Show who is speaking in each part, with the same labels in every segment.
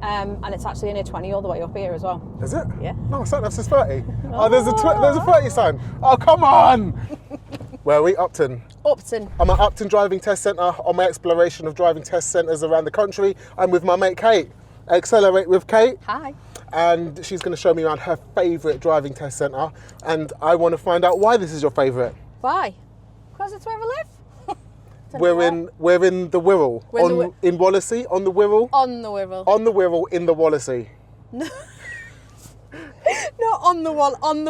Speaker 1: And it's actually in a 20 all the way up here as well.
Speaker 2: Is it?
Speaker 1: Yeah.
Speaker 2: No, sat nav says 30. Oh, there's a 30 sign. Oh, come on! Where are we? Upton.
Speaker 1: Upton.
Speaker 2: I'm at Upton Driving Test Centre on my exploration of driving test centres around the country. I'm with my mate Kate. Accelerate with Kate.
Speaker 1: Hi.
Speaker 2: And she's going to show me around her favourite driving test centre. And I want to find out why this is your favourite.
Speaker 1: Why? Because it's where I live.
Speaker 2: We're in the Wirral. In Wallasey, on the Wirral.
Speaker 1: On the Wirral.
Speaker 2: On the Wirral, in the Wallasey.
Speaker 1: No. Not on the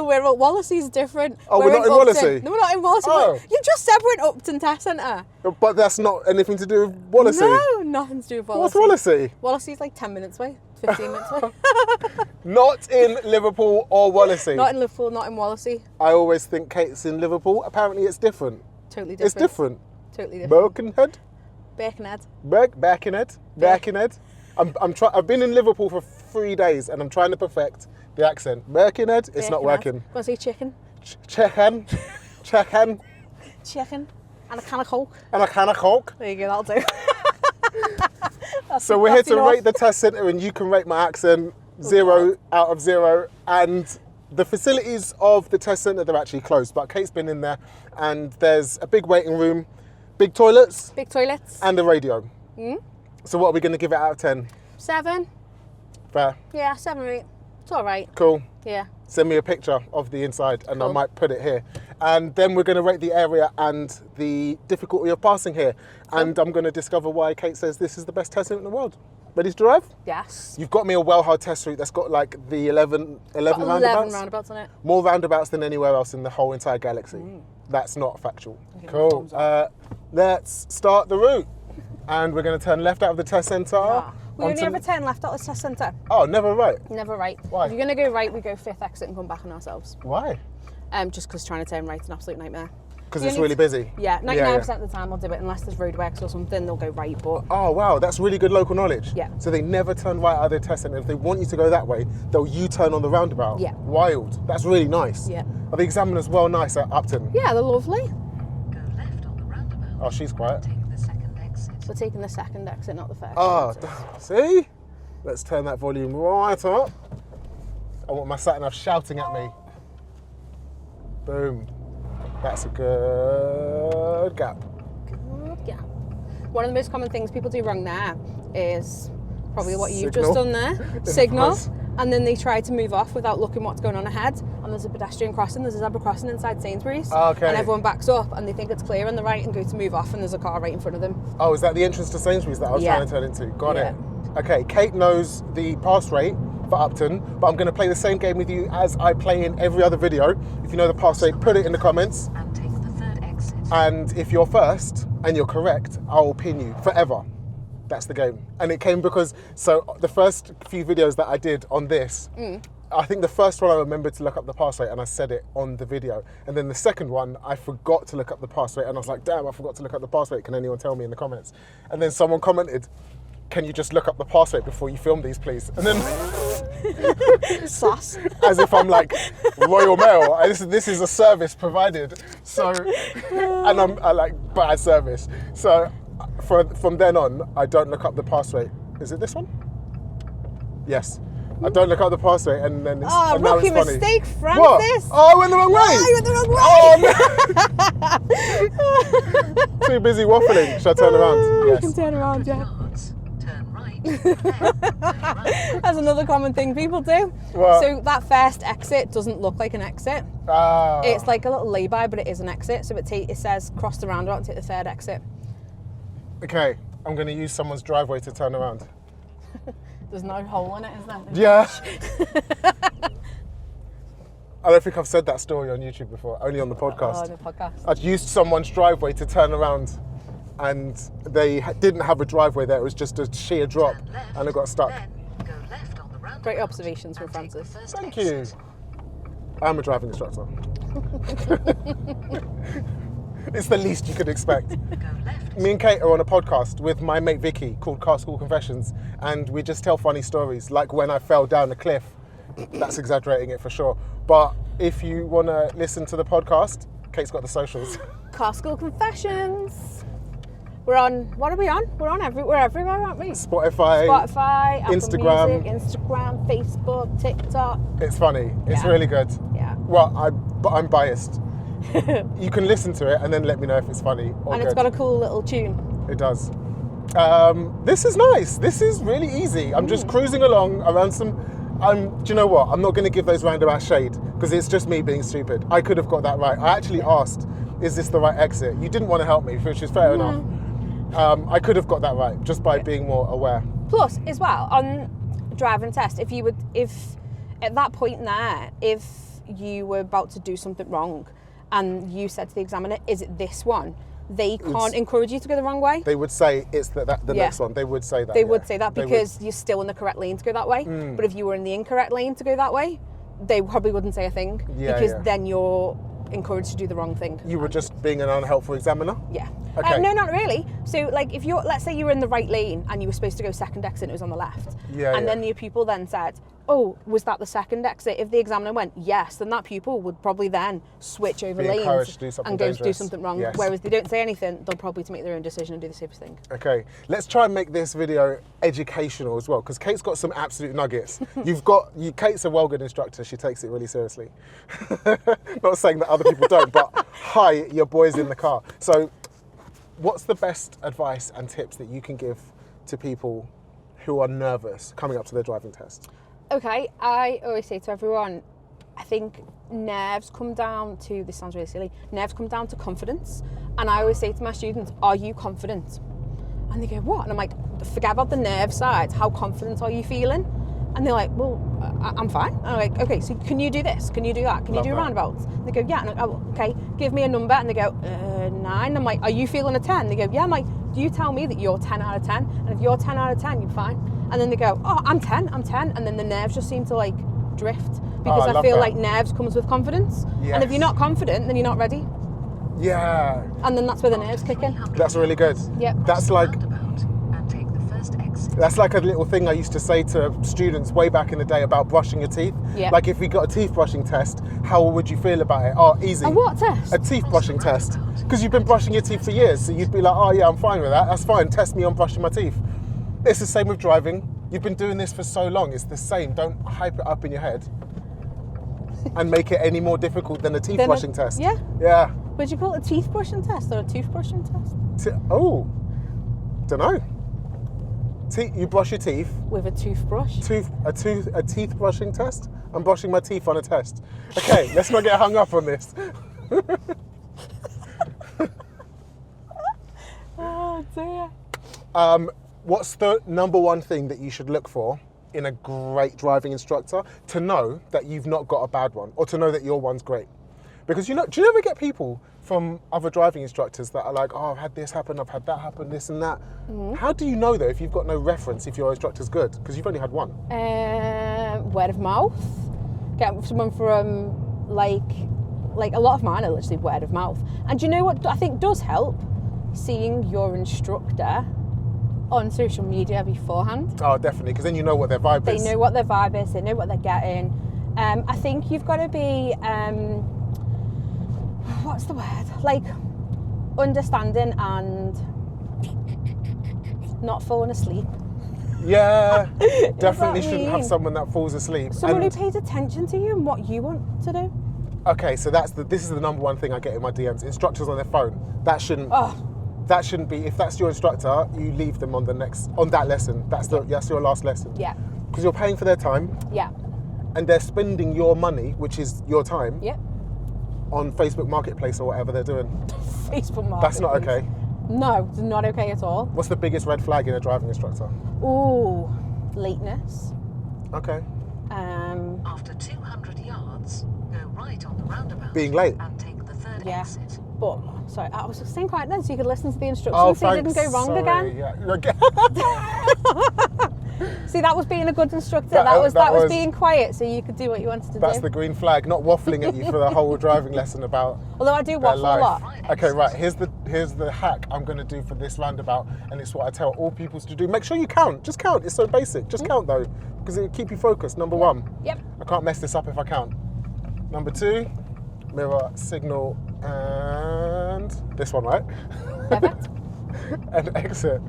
Speaker 1: Wirral. Wallasey's different.
Speaker 2: Oh, we're not in Wallasey?
Speaker 1: No, we're not in Wallasey.
Speaker 2: Oh.
Speaker 1: You just said we're in Upton Test Centre.
Speaker 2: But that's not anything to do with Wallasey.
Speaker 1: No, nothing to do with Wallasey.
Speaker 2: What's Wallasey?
Speaker 1: Wallasey's like 10 minutes away, 15 minutes away.
Speaker 2: Not in Liverpool or Wallasey.
Speaker 1: Not in Liverpool, not in Wallasey.
Speaker 2: I always think Kate's in Liverpool. Apparently it's different.
Speaker 1: Totally different.
Speaker 2: It's different.
Speaker 1: Totally different.
Speaker 2: Birkenhead?
Speaker 1: Birkenhead.
Speaker 2: Birkenhead. I've been in Liverpool for 3 days and I'm trying to perfect the accent. Birkenhead, it's not working.
Speaker 1: Want to say chicken?
Speaker 2: Chicken.
Speaker 1: Chicken. And a can of Coke.
Speaker 2: And a can of Coke.
Speaker 1: There you go, that'll do.
Speaker 2: So we're here to rate the test centre and you can rate my accent 0 out of 0. And the facilities of the test centre, they're actually closed, but Kate's been in there and there's a big waiting room, big toilets.
Speaker 1: Big toilets.
Speaker 2: And a radio. So what are we going to give it out of 10?
Speaker 1: 7.
Speaker 2: Fair.
Speaker 1: Yeah, 7 or 8. It's all right.
Speaker 2: Cool.
Speaker 1: Yeah.
Speaker 2: Send me a picture of the inside and
Speaker 1: Cool.
Speaker 2: I might put it here. And then we're going to rate the area and the difficulty of passing here. Cool. And I'm going to discover why Kate says this is the best test route in the world. Ready to drive?
Speaker 1: Yes.
Speaker 2: You've got me a well-hard test route that's got like the 11 roundabouts.
Speaker 1: 11 roundabouts on it.
Speaker 2: More roundabouts than anywhere else in the whole entire galaxy. That's not factual.
Speaker 1: Okay,
Speaker 2: cool. Let's start the route. And we're going to turn left out of the test centre.
Speaker 1: Yeah. We only ever turn left out of the test centre.
Speaker 2: Oh, never right?
Speaker 1: Never right.
Speaker 2: Why?
Speaker 1: If you're going to go right, we go 5th exit and come back on ourselves.
Speaker 2: Why?
Speaker 1: Just because trying to turn right's an absolute nightmare.
Speaker 2: Because it's really busy?
Speaker 1: Yeah, 99% of the time I'll do it unless there's roadworks or something, they'll go right, but...
Speaker 2: Oh, wow, that's really good local knowledge.
Speaker 1: Yeah.
Speaker 2: So they never turn right out of their test centre. If they want you to go that way, they'll U-turn on the roundabout.
Speaker 1: Yeah.
Speaker 2: Wild. That's really nice.
Speaker 1: Yeah.
Speaker 2: Are the examiners well nice at Upton?
Speaker 1: Yeah, they're lovely.
Speaker 3: Go left on the roundabout.
Speaker 2: Oh, she's quiet.
Speaker 3: Take the second exit.
Speaker 1: We're taking the second exit, not the first.
Speaker 2: Oh, see? Let's turn that volume right up. I want my sat nav shouting at me. Boom. That's a good gap.
Speaker 1: Good gap. One of the most common things people do wrong there is probably what you've
Speaker 2: Signal.
Speaker 1: just done there. Signal. And then they try to move off without looking what's going on ahead. And there's a pedestrian crossing, there's a zebra crossing inside Sainsbury's.
Speaker 2: Okay.
Speaker 1: And everyone backs up and they think it's clear on the right and go to move off and there's a car right in front of them.
Speaker 2: Oh, is that the entrance to Sainsbury's that I was
Speaker 1: Yeah.
Speaker 2: trying to turn into? Got
Speaker 1: Yeah.
Speaker 2: it. Okay, Kate knows the pass rate for Upton, but I'm going to play the same game with you as I play in every other video. If you know the pass rate, put it in the comments.
Speaker 3: And take the third exit.
Speaker 2: And if you're first and you're correct, I'll pin you forever. That's the game. And it came because, so the first few videos that I did on this, I think the first one I remembered to look up the pass rate and I said it on the video. And then the second one, I forgot to look up the pass rate and I was like, damn, I forgot to look up the pass rate. Can anyone tell me in the comments? And then someone commented, can you just look up the pass rate before you film these, please? And then,
Speaker 1: Sass.
Speaker 2: as if I'm like Royal Mail, this is a service provided. So, and I like bad service. So, from then on, I don't look up the pass rate. Is it this one? Yes. I don't look up the pass rate, and then it's,
Speaker 1: Oh,
Speaker 2: and now
Speaker 1: rookie
Speaker 2: it's funny.
Speaker 1: mistake, Francis.
Speaker 2: What? Oh, I went the wrong way.
Speaker 1: Oh, you went the wrong way.
Speaker 2: Oh, no. Too busy waffling. Should I turn around?
Speaker 1: You can turn around, yeah.
Speaker 3: Yards. Turn right. Turn right.
Speaker 1: That's another common thing people do.
Speaker 2: What?
Speaker 1: So that first exit doesn't look like an exit.
Speaker 2: Ah.
Speaker 1: It's like a little lay-by, but it is an exit. So it says cross the roundabout and take the third exit.
Speaker 2: Okay, I'm going to use someone's driveway to turn around.
Speaker 1: There's no hole in it, is there?
Speaker 2: Yeah. I don't think I've said that story on YouTube before, only on the podcast.
Speaker 1: Oh, the podcast.
Speaker 2: I'd used someone's driveway to turn around and they didn't have a driveway there, it was just a sheer drop
Speaker 3: Turn left,
Speaker 2: and I got stuck.
Speaker 3: Then go left on the roundabout.
Speaker 1: Great observations from
Speaker 3: and take the
Speaker 1: Francis.
Speaker 3: first
Speaker 2: Thank
Speaker 3: exit.
Speaker 2: you. I'm a driving instructor. It's the least you could expect.
Speaker 3: Go left.
Speaker 2: Me and Kate are on a podcast with my mate Vicky called Car School Confessions, and we just tell funny stories, like when I fell down a cliff. That's exaggerating it for sure. But if you want to listen to the podcast, Kate's got the socials.
Speaker 1: Car School Confessions. We're on, what are we on? We're everywhere, aren't we?
Speaker 2: Spotify,
Speaker 1: Apple
Speaker 2: Instagram.
Speaker 1: Music, Instagram, Facebook, TikTok.
Speaker 2: It's funny. It's
Speaker 1: Yeah.
Speaker 2: really good.
Speaker 1: Yeah.
Speaker 2: Well, I'm biased. You can listen to it and then let me know if it's funny or
Speaker 1: And
Speaker 2: good.
Speaker 1: it's got a cool little tune.
Speaker 2: It does. This is nice. This is really easy. I'm just cruising along around some. Do you know what? I'm not going to give those roundabout shade because it's just me being stupid. I could have got that right. I actually asked, "Is this the right exit?" You didn't want to help me, which is fair enough. I could have got that right just by being more aware.
Speaker 1: Plus, as well, on driving test, if at that point there, if you were about to do something wrong and you said to the examiner, "Is it this one?" They can't encourage you to go the wrong way.
Speaker 2: They would say it's the next one. They would say that.
Speaker 1: They would say that because you're still in the correct lane to go that way. But if you were in the incorrect lane to go that way, they probably wouldn't say a thing because then you're encouraged to do the wrong thing.
Speaker 2: You were just being an unhelpful examiner?
Speaker 1: Yeah.
Speaker 2: Okay.
Speaker 1: No, not really. So, like, if let's say you were in the right lane and you were supposed to go second exit and it was on the left. And then the pupil then said, "Oh, was that the second exit?" If the examiner went, "Yes," then that pupil would probably then switch over
Speaker 2: Be
Speaker 1: lanes
Speaker 2: encouraged to do something
Speaker 1: and go do
Speaker 2: dangerous.
Speaker 1: something wrong.
Speaker 2: Yes.
Speaker 1: Whereas they don't say anything, they'll probably to make their own decision and do the safest thing.
Speaker 2: Okay, let's try and make this video educational as well, because Kate's got some absolute nuggets. Kate's a well good instructor. She takes it really seriously. Not saying that other people don't, but hi, your boy's in the car. So, what's the best advice and tips that you can give to people who are nervous coming up to their driving test?
Speaker 1: Okay, I always say to everyone, I think nerves come down to, this sounds really silly, nerves come down to confidence. And I always say to my students, "Are you confident?" And they go, "What?" And I'm like, "Forget about the nerve side. How confident are you feeling?" And they're like, "Well, I'm fine." And I'm like, "Okay, so can you do this? Can you do that? Can you do roundabouts?" And they go, "Yeah." And I'm like, "Oh, okay, give me a number." And they go, 9. I'm like, "Are you feeling a 10? They go, "Yeah." I'm like, "Do you tell me that you're 10 out of 10? And if you're 10 out of 10, you're fine." And then they go, "Oh, I'm 10. And then the nerves just seem to like drift because I feel like nerves comes with confidence. And if you're not confident, then you're not ready.
Speaker 2: Yeah.
Speaker 1: And then that's where the nerves kick in.
Speaker 2: That's really good.
Speaker 1: Yep.
Speaker 2: That's like
Speaker 3: Roundabout and take the first exit.
Speaker 2: That's like a little thing I used to say to students way back in the day about brushing your teeth.
Speaker 1: Yeah.
Speaker 2: Like if we got a teeth brushing test, how would you feel about it? Oh, easy.
Speaker 1: A what test?
Speaker 2: A teeth brushing test. Because you've been brushing your teeth for years, so you'd be like, "Oh yeah, I'm fine with that. That's fine. Test me on brushing my teeth." It's the same with driving. You've been doing this for so long. It's the same. Don't hype it up in your head and make it any more difficult than a teeth brushing test.
Speaker 1: Yeah.
Speaker 2: Yeah.
Speaker 1: Would you call it a teeth brushing test or a toothbrushing test?
Speaker 2: Oh, don't know. You brush your teeth.
Speaker 1: With a toothbrush.
Speaker 2: A teeth brushing test? I'm brushing my teeth on a test. Okay, let's not get hung up on this.
Speaker 1: Oh dear.
Speaker 2: What's the number one thing that you should look for in a great driving instructor to know that you've not got a bad one or to know that your one's great? Because do you ever get people from other driving instructors that are like, "Oh, I've had this happen, I've had that happen, this and that." How do you know though if you've got no reference if your instructor's good? Because you've only had one.
Speaker 1: Word of mouth. Get someone from like a lot of mine are literally word of mouth. And do you know what I think does help? Seeing your instructor on social media beforehand.
Speaker 2: Oh, definitely, because then you know what their vibe is.
Speaker 1: They know what their vibe is, they know what they're getting. I think you've got to be, what's the word? Like, understanding and not falling asleep.
Speaker 2: Yeah, definitely shouldn't
Speaker 1: mean?
Speaker 2: have someone that falls asleep.
Speaker 1: Someone who pays attention to you and what you want to do.
Speaker 2: Okay, so this is the number one thing I get in my DMs. Instructors on their phone. That shouldn't be. If that's your instructor, you leave them on that lesson. That's your last lesson.
Speaker 1: Yeah.
Speaker 2: Because you're paying for their time.
Speaker 1: Yeah.
Speaker 2: And they're spending your money, which is your time.
Speaker 1: Yeah.
Speaker 2: On Facebook Marketplace or whatever they're doing.
Speaker 1: Facebook Marketplace.
Speaker 2: That's not okay.
Speaker 1: No, it's not okay at all.
Speaker 2: What's the biggest red flag in a driving instructor?
Speaker 1: Ooh, lateness.
Speaker 2: Okay.
Speaker 3: After 200 yards, go right on the roundabout.
Speaker 2: Being late.
Speaker 3: And take the third
Speaker 1: Yeah.
Speaker 3: exit.
Speaker 1: But sorry, I was staying quiet then so you could listen to the instructions
Speaker 2: Oh,
Speaker 1: so you
Speaker 2: thanks.
Speaker 1: didn't go wrong
Speaker 2: Sorry.
Speaker 1: again.
Speaker 2: Yeah.
Speaker 1: See, that was being a good instructor.
Speaker 2: That
Speaker 1: That was
Speaker 2: was-
Speaker 1: being quiet so you could do what you wanted to
Speaker 2: That's
Speaker 1: do.
Speaker 2: the green flag, not waffling at you for the whole driving lesson about
Speaker 1: Although I do
Speaker 2: their
Speaker 1: waffle a
Speaker 2: life.
Speaker 1: lot.
Speaker 2: Okay, right. Here's the hack I'm going to do for this roundabout, and it's what I tell all pupils to do. Make sure you count. Just count. It's so basic. Just count though, because it'll keep you focused. Number one.
Speaker 1: Yep.
Speaker 2: I can't mess this up if I count. Number two, mirror, signal, and this one, right?
Speaker 1: Perfect.
Speaker 2: and exit.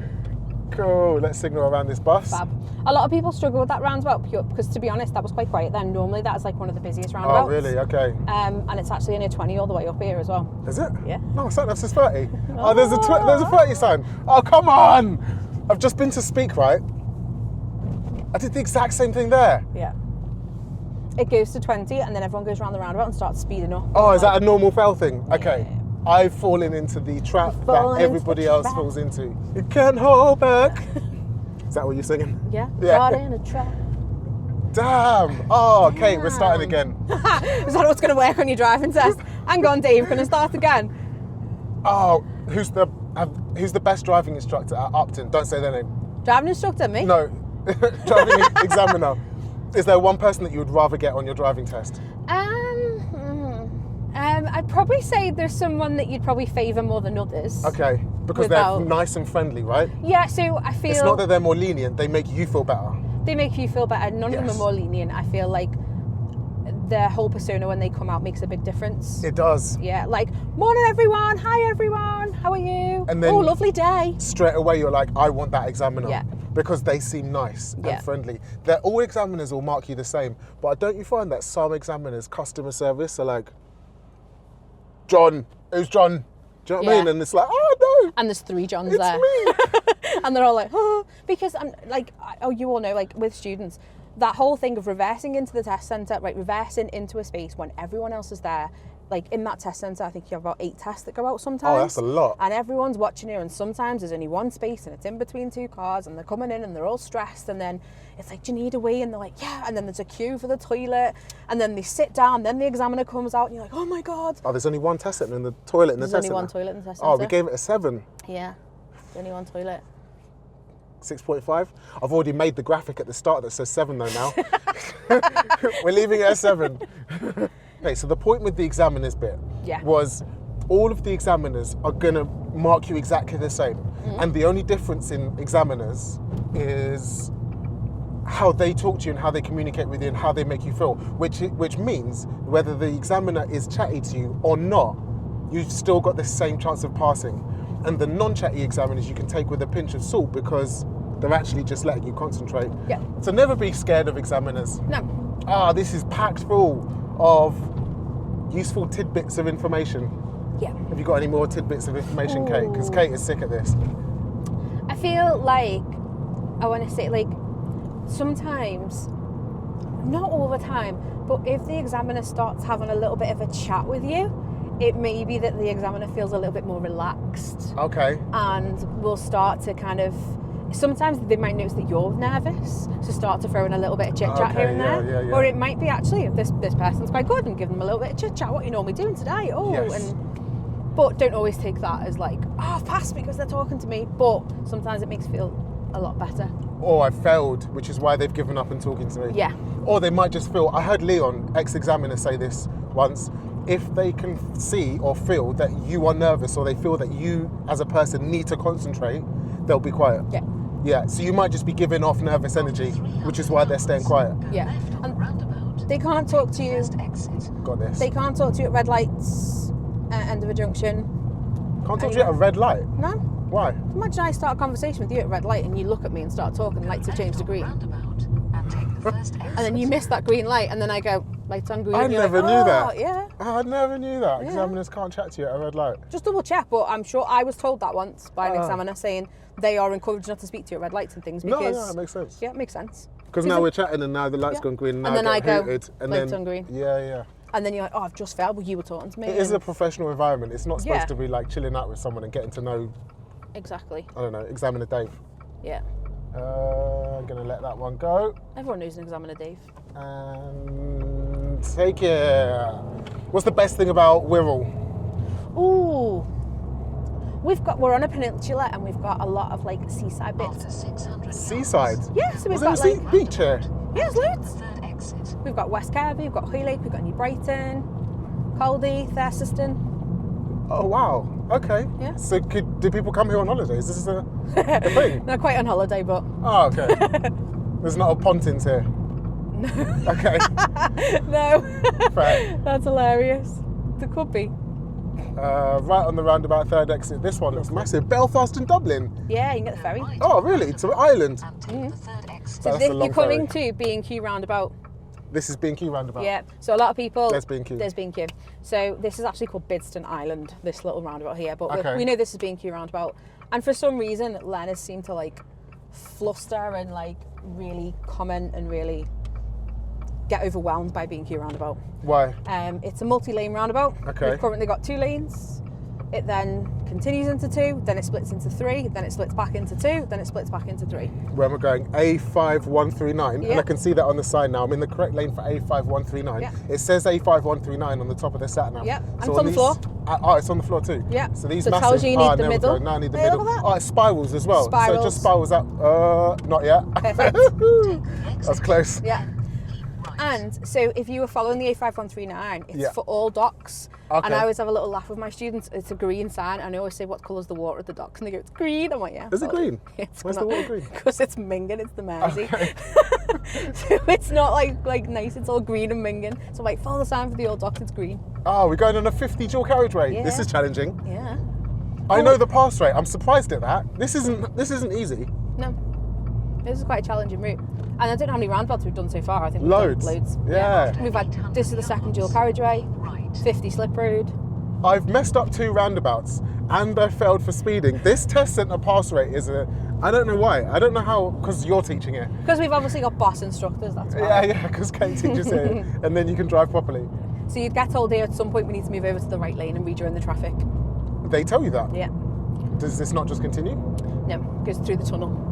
Speaker 2: Cool, let's signal around this bus.
Speaker 1: Fab. A lot of people struggle with that roundabout because, to be honest, that was quite quiet then. Normally that's like one of the busiest roundabouts.
Speaker 2: Oh, really? Okay.
Speaker 1: And it's actually only a 20 all the way up here as well.
Speaker 2: Is it?
Speaker 1: Yeah.
Speaker 2: No, sign up says 30. Oh, there's a 30 sign. Oh, come on! I've just been to Speak, right? I did the exact same thing there.
Speaker 1: Yeah. It goes to 20 and then everyone goes around the roundabout and starts speeding up.
Speaker 2: Oh, is that a normal fail thing? Okay.
Speaker 1: Yeah.
Speaker 2: I've fallen into the trap that
Speaker 1: fallen into
Speaker 2: everybody
Speaker 1: the
Speaker 2: else
Speaker 1: trap.
Speaker 2: falls into. You can't hold back. Is that what you're singing?
Speaker 1: Yeah.
Speaker 2: Yeah.
Speaker 1: Caught in a trap.
Speaker 2: Damn. Oh, okay, we're starting again.
Speaker 1: Is that what's going to work on your driving test? Hang on, Dave. Going to start again.
Speaker 2: Oh, who's the best driving instructor at Upton? Don't say their name.
Speaker 1: Driving instructor, me?
Speaker 2: No, driving examiner. Is there one person that you would rather get on your driving test?
Speaker 1: I'd probably say there's someone that you'd probably favour more than others.
Speaker 2: Okay, because
Speaker 1: Without-
Speaker 2: they're nice and friendly, right?
Speaker 1: Yeah, so I feel
Speaker 2: It's not that they're more lenient, they make you feel better.
Speaker 1: they make you feel better. None of them
Speaker 2: Yes.
Speaker 1: are more lenient. I feel like their whole persona when they come out makes a big difference.
Speaker 2: It does.
Speaker 1: Yeah, like, morning everyone, hi everyone, how are you?
Speaker 2: And then-
Speaker 1: oh, lovely day.
Speaker 2: Straight away you're like, I want that examiner.
Speaker 1: Yeah.
Speaker 2: Because they seem nice
Speaker 1: Yeah.
Speaker 2: and friendly. All examiners will mark you the same, but don't you find that some examiners' customer service are like, John, who's John? Do you know what I
Speaker 1: Yeah.
Speaker 2: mean? And it's like, oh no,
Speaker 1: And there's 3 Johns
Speaker 2: it's
Speaker 1: there.
Speaker 2: me.
Speaker 1: And they're all like, oh, because I'm like, oh, you all know, like with students, that whole thing of reversing into the test centre, right, reversing into a space when everyone else is there. Like in that test centre, I think you have about 8 tests that go out sometimes.
Speaker 2: Oh, that's a lot.
Speaker 1: And everyone's watching you, and sometimes there's only one space and it's in between 2 cars and they're coming in and they're all stressed, and then it's like, do you need a wee? And they're like, yeah, and then there's a queue for the toilet, and then they sit down, then the examiner comes out and you're like, oh my God.
Speaker 2: Oh, there's only one test centre in the toilet in the
Speaker 1: There's
Speaker 2: test
Speaker 1: only one
Speaker 2: centre.
Speaker 1: toilet in the test
Speaker 2: Oh, we
Speaker 1: centre.
Speaker 2: gave it a 7.
Speaker 1: Yeah, there's only one toilet.
Speaker 2: 6.5. I've already made the graphic at the start that says 7 though now. We're leaving it at 7. Okay, so the point with the examiners bit
Speaker 1: Yeah.
Speaker 2: was all of the examiners are gonna mark you exactly the same. And the only difference in examiners is how they talk to you and how they communicate with you and how they make you feel, which means whether the examiner is chatty to you or not, you've still got the same chance of passing. And the non-chatty examiners you can take with a pinch of salt because they're actually just letting you concentrate.
Speaker 1: Yeah.
Speaker 2: So never be scared of examiners.
Speaker 1: No.
Speaker 2: This is packed full of useful tidbits of information.
Speaker 1: Yeah.
Speaker 2: Have you got any more tidbits of information, Kate? Because Kate is sick at this.
Speaker 1: I feel like, I want to say, like, sometimes, not all the time, but if the examiner starts having a little bit of a chat with you, it may be that the examiner feels a little bit more relaxed
Speaker 2: Okay.
Speaker 1: and will start to kind of, sometimes they might notice that you're nervous, so start to throw in a little bit of chit chat
Speaker 2: Okay,
Speaker 1: here and
Speaker 2: yeah,
Speaker 1: there.
Speaker 2: yeah, yeah.
Speaker 1: Or it might be actually, this person's quite good, and give them a little bit of chit chat. What are you normally doing today? Oh,
Speaker 2: Yes.
Speaker 1: but don't always take that as like, oh, I've passed because they're talking to me. But sometimes it makes you feel a lot better.
Speaker 2: Or I failed, which is why they've given up and talking to me.
Speaker 1: Yeah.
Speaker 2: Or they might just feel, I heard Leon, ex-examiner, say this once, if they can see or feel that you are nervous or they feel that you as a person need to concentrate, they'll be quiet.
Speaker 1: Yeah.
Speaker 2: Yeah, so you might just be giving off nervous energy, which is why they're staying quiet.
Speaker 1: Yeah.
Speaker 3: Left on
Speaker 1: And
Speaker 3: roundabout.
Speaker 1: they can't talk to you.
Speaker 3: First exit.
Speaker 2: Got this.
Speaker 1: They can't talk to you at red lights, end of a junction.
Speaker 2: Can't talk to you at a red light.
Speaker 1: No.
Speaker 2: Why?
Speaker 1: Imagine I start a conversation with you at a red light and you look at me and start talking, lights have changed to green.
Speaker 3: Roundabout and take the first exit.
Speaker 1: And then you miss that green light and then I go, lights on green.
Speaker 2: I
Speaker 1: and you're
Speaker 2: never
Speaker 1: like,
Speaker 2: knew
Speaker 1: "Oh,
Speaker 2: that.
Speaker 1: Yeah.
Speaker 2: Oh, I never knew that.
Speaker 1: Yeah.
Speaker 2: Examiners can't chat to you at a red light.
Speaker 1: Just double check, but I'm sure I was told that once by an
Speaker 2: Oh.
Speaker 1: examiner saying they are encouraged not to speak to you at red lights and things because...
Speaker 2: No, that makes sense.
Speaker 1: Yeah, it makes sense.
Speaker 2: Because now we're chatting and now the light's
Speaker 1: Yeah.
Speaker 2: gone green and now
Speaker 1: And then
Speaker 2: I
Speaker 1: I
Speaker 2: get
Speaker 1: go,
Speaker 2: hooted. And
Speaker 1: lights
Speaker 2: then,
Speaker 1: on green.
Speaker 2: Yeah, yeah.
Speaker 1: And then you're like, oh, I've just failed, well, you were talking to me.
Speaker 2: It is a
Speaker 1: and-
Speaker 2: professional environment. It's not supposed
Speaker 1: Yeah.
Speaker 2: to be like chilling out with someone and getting to know,
Speaker 1: Exactly.
Speaker 2: I don't know, Examiner Dave.
Speaker 1: Yeah.
Speaker 2: I'm going to let that one go.
Speaker 1: Everyone knows an examiner, Dave.
Speaker 2: And take it. What's the best thing about Wirral?
Speaker 1: Ooh. We're on a peninsula and we've got a lot of like seaside bits.
Speaker 3: After 600 yards.
Speaker 2: Seaside?
Speaker 1: Yeah, so we've
Speaker 2: Was there
Speaker 1: got
Speaker 2: a
Speaker 1: like...
Speaker 2: beach here?
Speaker 1: Yeah, there's loads.
Speaker 3: Third exit.
Speaker 1: We've got West Kirby, we've got Hoylake, we've got New Brighton, Caldy, Thurston.
Speaker 2: Oh, wow. Okay.
Speaker 1: Yeah.
Speaker 2: So do people come here on holidays? This is a thing?
Speaker 1: Not quite on holiday, but
Speaker 2: Oh, okay. There's not a Pontins here? Okay.
Speaker 1: no.
Speaker 2: Fair.
Speaker 1: That's hilarious. There could be.
Speaker 2: Right on the roundabout, third exit. This one looks massive. Belfast and Dublin.
Speaker 1: Yeah, you can get the ferry.
Speaker 3: Right
Speaker 2: Oh,
Speaker 3: on the
Speaker 2: really? To
Speaker 3: roundabout
Speaker 2: Ireland?
Speaker 3: and take the third exit.
Speaker 2: That's the long
Speaker 1: You're coming
Speaker 2: ferry.
Speaker 1: to B&Q Roundabout.
Speaker 2: This is B&Q roundabout.
Speaker 1: Yeah, so a lot of people...
Speaker 2: There's B&Q.
Speaker 1: There's B&Q. So this is actually called Bidston Island, this little roundabout here. But
Speaker 2: Okay.
Speaker 1: we know this is B&Q Roundabout. And for some reason, learners seem to like fluster and like really comment and really get overwhelmed by B&Q Roundabout.
Speaker 2: Why?
Speaker 1: It's a multi-lane roundabout.
Speaker 2: Okay.
Speaker 1: We've currently got 2 lanes. It then continues into 2, then it splits into 3, then it splits back into 2, then it splits back into 3.
Speaker 2: Where we're going, A5139, and
Speaker 1: Yeah.
Speaker 2: I can see that on the sign now. I'm in the correct lane for A5139.
Speaker 1: Yeah.
Speaker 2: It says A5139 on the top of the sat nav.
Speaker 1: Yeah, and
Speaker 2: So
Speaker 1: it's on the floor.
Speaker 2: Oh, it's on the floor too.
Speaker 1: Yeah.
Speaker 2: So these
Speaker 1: So it
Speaker 2: massive.
Speaker 1: tells you you need the
Speaker 2: there we
Speaker 1: middle.
Speaker 2: go. Now I need the
Speaker 1: Hey, look
Speaker 2: middle.
Speaker 1: at that.
Speaker 2: Oh, it spirals as well. So it
Speaker 1: Spirals.
Speaker 2: just spirals up. Not yet.
Speaker 1: Perfect.
Speaker 2: That's close.
Speaker 1: Yeah.
Speaker 3: Right.
Speaker 1: And so if you were following the A5139, it's
Speaker 2: Yeah.
Speaker 1: for all docks.
Speaker 2: Okay.
Speaker 1: And I always have a little laugh with my students. It's a green sign, and I always say, what colour's the water at the docks? And they go, it's green. I'm like, yeah.
Speaker 2: Is it green?
Speaker 1: It's
Speaker 2: Where's the water green?
Speaker 1: Because it's minging, it's the Mersey.
Speaker 2: Okay.
Speaker 1: So it's not like nice, it's all green and minging. So I'm like, follow the sign for the old docks, it's green.
Speaker 2: Oh, we're going on a 50 dual carriageway.
Speaker 1: Yeah.
Speaker 2: This is challenging.
Speaker 1: Yeah.
Speaker 2: I know the pass rate. I'm surprised at that. This isn't easy.
Speaker 1: No. This is quite a challenging route. And I don't know how many roundabouts we've done so far. I think we've
Speaker 2: Loads.
Speaker 1: done loads.
Speaker 2: Yeah.
Speaker 1: We've had, this is the second dual carriageway,
Speaker 3: Right.
Speaker 1: 50 slip road.
Speaker 2: I've messed up 2 roundabouts and I failed for speeding. This test centre pass rate is I don't know why. I don't know how, because you're teaching it.
Speaker 1: Because we've obviously got boss instructors, that's why.
Speaker 2: Yeah, because Kate teaches it and then you can drive properly.
Speaker 1: So you'd get told here at some point we need to move over to the right lane and rejoin the traffic.
Speaker 2: They tell you that.
Speaker 1: Yeah.
Speaker 2: Does this not just continue?
Speaker 1: No, goes through the tunnel.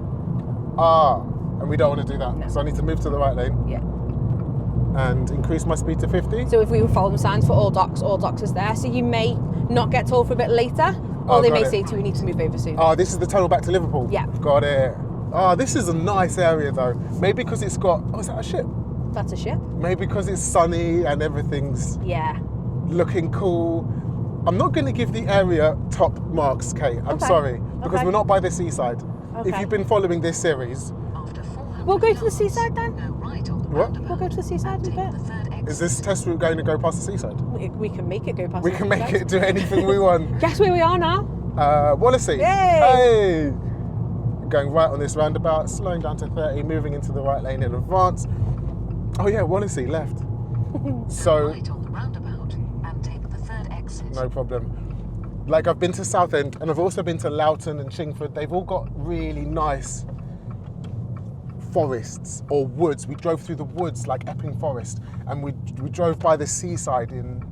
Speaker 2: Ah, and we don't want to do that.
Speaker 1: No.
Speaker 2: So I need to move to the right lane
Speaker 1: Yeah.
Speaker 2: and increase my speed to 50.
Speaker 1: So if we were following signs for all docks is there. So you may not get told for a bit later, or
Speaker 2: Oh,
Speaker 1: they
Speaker 2: got
Speaker 1: may
Speaker 2: it.
Speaker 1: say to you, we need to move over soon.
Speaker 2: Ah, this is the tunnel back to Liverpool.
Speaker 1: Yeah.
Speaker 2: Got it. Ah, this is a nice area though. Maybe because it's got, oh, is that a ship?
Speaker 1: That's a ship.
Speaker 2: Maybe because it's sunny and everything's
Speaker 1: Yeah.
Speaker 2: looking cool. I'm not going to give the area top marks, Kate. I'm
Speaker 1: Okay.
Speaker 2: sorry, because
Speaker 1: Okay.
Speaker 2: we're not by the seaside. If
Speaker 1: Okay.
Speaker 2: you've been following this series,
Speaker 3: After 400
Speaker 1: We'll go to the
Speaker 3: yards,
Speaker 1: seaside then.
Speaker 3: Go right on the
Speaker 2: What?
Speaker 3: roundabout
Speaker 1: We'll go to the seaside
Speaker 3: and
Speaker 1: in a
Speaker 3: take
Speaker 1: bit.
Speaker 3: the third exit.
Speaker 2: is this test route going to go past the seaside?
Speaker 1: We can make it go past
Speaker 2: We
Speaker 1: the
Speaker 2: can make
Speaker 1: seaside.
Speaker 2: it do anything we want.
Speaker 1: Guess where we are now?
Speaker 2: Wallasey.
Speaker 1: Yay!
Speaker 2: Hey! Going right on this roundabout, slowing down to 30, moving into the right lane in advance. Oh yeah, Wallasey left. So,
Speaker 3: Right on the roundabout and take the third exit.
Speaker 2: no problem. Like I've been to Southend and I've also been to Loughton and Chingford. They've all got really nice forests or woods. We drove through the woods like Epping Forest, and we drove by the seaside in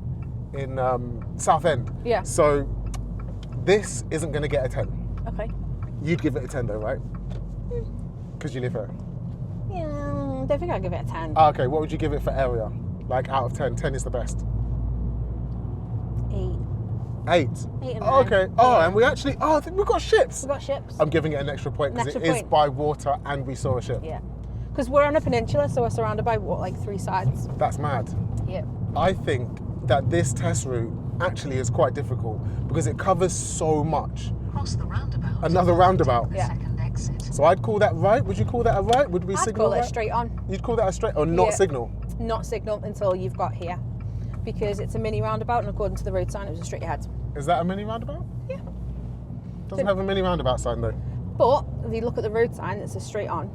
Speaker 2: Southend.
Speaker 1: Yeah.
Speaker 2: So this isn't going to get a 10.
Speaker 1: Okay.
Speaker 2: You'd give it a 10 though, right? Because you live here.
Speaker 1: Yeah, I don't think I'll give it a 10.
Speaker 2: Ah, okay, what would you give it for area? Like out of 10, 10 is the best.
Speaker 1: 8.
Speaker 2: 8.
Speaker 1: 8 and
Speaker 2: Oh,
Speaker 1: 9.
Speaker 2: okay. Oh,
Speaker 1: Yeah.
Speaker 2: and we actually, I think we've got ships.
Speaker 1: We've got ships.
Speaker 2: I'm giving it an extra point because
Speaker 1: An
Speaker 2: it
Speaker 1: extra
Speaker 2: is
Speaker 1: point.
Speaker 2: by water and we saw a ship.
Speaker 1: Yeah. Because we're on a peninsula, so we're surrounded by what, like 3 sides?
Speaker 2: That's mad.
Speaker 1: Yeah.
Speaker 2: I think that this test route actually is quite difficult because it covers so much.
Speaker 3: Cross the roundabout.
Speaker 2: Another roundabout.
Speaker 3: The
Speaker 1: Yeah.
Speaker 3: second exit.
Speaker 2: So I'd call that right. Would you call that a right? Would we
Speaker 1: I'd
Speaker 2: signal
Speaker 1: call it
Speaker 2: right?
Speaker 1: straight on.
Speaker 2: You'd call that a straight or not
Speaker 1: Yeah.
Speaker 2: signal?
Speaker 1: Not signal until you've got here. Because it's a mini roundabout, and according to the road sign, it was a straight ahead.
Speaker 2: Is that a mini roundabout?
Speaker 1: Yeah.
Speaker 2: Doesn't have a mini roundabout sign though.
Speaker 1: But if you look at the road sign, it's a straight on.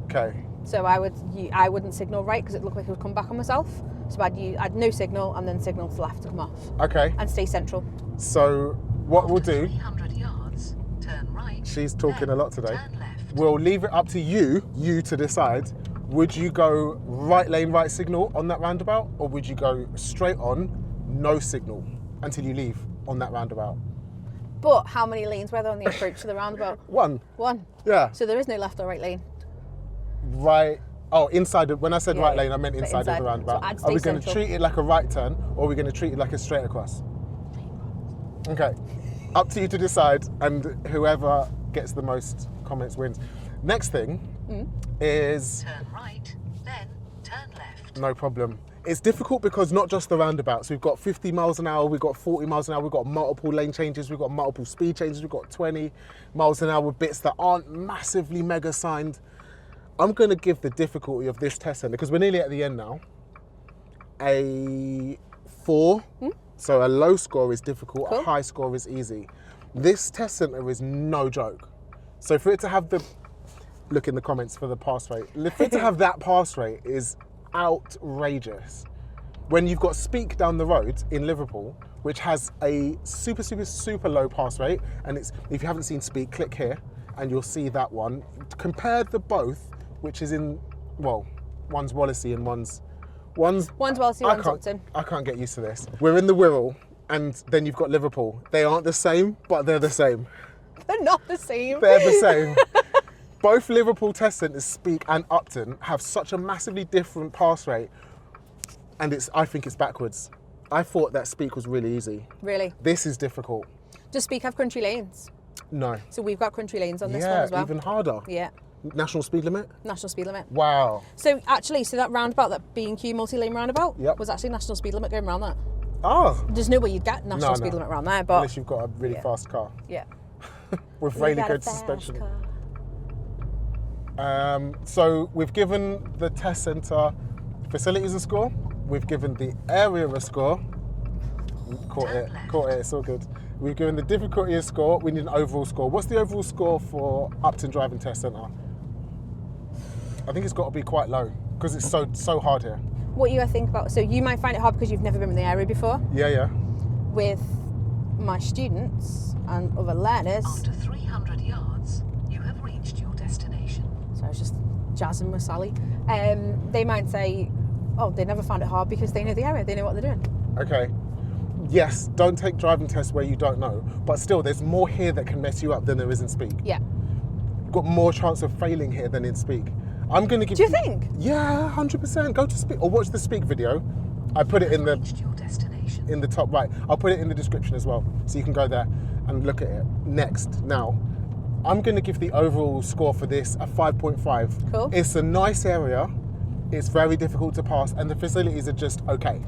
Speaker 2: Okay.
Speaker 1: So I wouldn't signal right because it looked like it would come back on myself. So I'd no signal and then signal to the left to come off
Speaker 2: Okay.
Speaker 1: and stay central.
Speaker 2: So what we'll do,
Speaker 3: 300 yards, turn right.
Speaker 2: she's talking a lot today.
Speaker 3: Turn left.
Speaker 2: We'll leave it up to you to decide. Would you go right lane, right signal on that roundabout, or would you go straight on, no signal until you leave on that roundabout?
Speaker 1: But how many lanes were there on the approach to the roundabout?
Speaker 2: 1.
Speaker 1: 1.
Speaker 2: Yeah.
Speaker 1: So there is no left or right lane.
Speaker 2: Right. Oh, inside. When I said
Speaker 1: Yeah,
Speaker 2: right
Speaker 1: yeah.
Speaker 2: lane, I meant
Speaker 1: But
Speaker 2: inside of
Speaker 1: inside.
Speaker 2: the roundabout.
Speaker 1: So I'd
Speaker 2: Are
Speaker 1: stay
Speaker 2: we going to
Speaker 1: central.
Speaker 2: treat it like a right turn, or are we going to treat it like a straight across? Okay. Up to you to decide, and whoever gets the most comments wins. Next thing is
Speaker 3: Turn right, then turn left.
Speaker 2: no problem. It's difficult because not just the roundabouts. We've got 50 miles an hour, we've got 40 miles an hour, we've got multiple lane changes, we've got multiple speed changes, we've got 20 miles an hour bits that aren't massively mega signed. I'm going to give the difficulty of this test centre, because we're nearly at the end now, a 4. So a low score is difficult,
Speaker 1: Cool.
Speaker 2: a high score is easy. This test centre is no joke. So for it to have the, look in the comments for the pass rate, for it to have that pass rate is outrageous. When you've got Speak down the road in Liverpool, which has a super, super, super low pass rate, and it's, if you haven't seen Speak, click here and you'll see that one. Compare the both, which is in, well, one's Wallasey and one's
Speaker 1: Wallasey, one's Upton.
Speaker 2: I can't get used to this. We're in the Wirral, and then you've got Liverpool. They aren't the same, but they're the same.
Speaker 1: They're not the same.
Speaker 2: They're the same. Both Liverpool test centres, Speak and Upton, have such a massively different pass rate, and I think it's backwards. I thought that Speak was really easy.
Speaker 1: Really?
Speaker 2: This is difficult.
Speaker 1: Does Speak have country lanes?
Speaker 2: No.
Speaker 1: So we've got country lanes on this one
Speaker 2: Yeah,
Speaker 1: as well.
Speaker 2: even harder.
Speaker 1: Yeah.
Speaker 2: National speed limit?
Speaker 1: National speed limit.
Speaker 2: Wow.
Speaker 1: So actually, that roundabout, that B&Q multi-lane roundabout,
Speaker 2: Yep.
Speaker 1: was actually national speed limit going around that.
Speaker 2: Oh.
Speaker 1: There's no way you'd get national speed limit around there, but
Speaker 2: Unless you've got a really fast car
Speaker 1: yeah.
Speaker 2: with
Speaker 1: You
Speaker 2: really
Speaker 1: got a
Speaker 2: good
Speaker 1: fast
Speaker 2: suspension.
Speaker 1: car.
Speaker 2: So we've given the test centre facilities a score. We've given the area a score. Caught it, it's all good. We've given the difficulty a score. We need an overall score. What's the overall score for Upton Driving Test Centre? I think it's got to be quite low because it's so hard here.
Speaker 1: What you think about, so you might find it hard because you've never been in the area before.
Speaker 2: Yeah.
Speaker 1: With my students and other learners,
Speaker 3: After 300 yards, you have reached your destination.
Speaker 1: so I was just jazzing with Sally, they might say, oh, they never found it hard because they know the area, they know what they're doing.
Speaker 2: Okay. Yes, don't take driving tests where you don't know, but still there's more here that can mess you up than there is in Speak.
Speaker 1: Yeah.
Speaker 2: You've got more chance of failing here than in Speak. I'm going to give
Speaker 1: Do you think?
Speaker 2: Yeah, 100%. Go to Speak or watch the Speak video. I put it in the
Speaker 3: Reached your destination.
Speaker 2: in the top right. I'll put it in the description as well, so you can go there and look at it. Next, now, I'm going to give the overall score for this a 5.5.
Speaker 1: Cool.
Speaker 2: It's a nice area. It's very difficult to pass, and the facilities are just okay.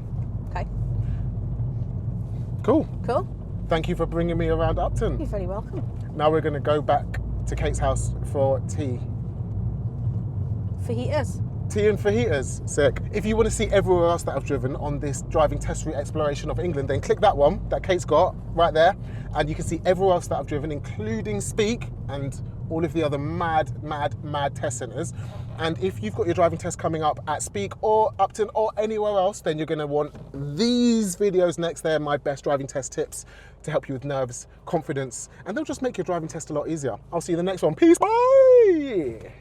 Speaker 1: Okay.
Speaker 2: Cool.
Speaker 1: Cool.
Speaker 2: Thank you for bringing me around Upton.
Speaker 1: You're very welcome.
Speaker 2: Now we're going to go back to Kate's house for tea.
Speaker 1: Fajitas.
Speaker 2: Tea and fajitas, sick. If you want to see everywhere else that I've driven on this driving test route exploration of England, then click that one that Kate's got right there, and you can see everywhere else that I've driven, including Speak and all of the other mad test centres. And if you've got your driving test coming up at Speak or Upton or anywhere else, then you're going to want these videos next. They're my best driving test tips to help you with nerves, confidence, and they'll just make your driving test a lot easier. I'll see you in the next one. Peace. Bye.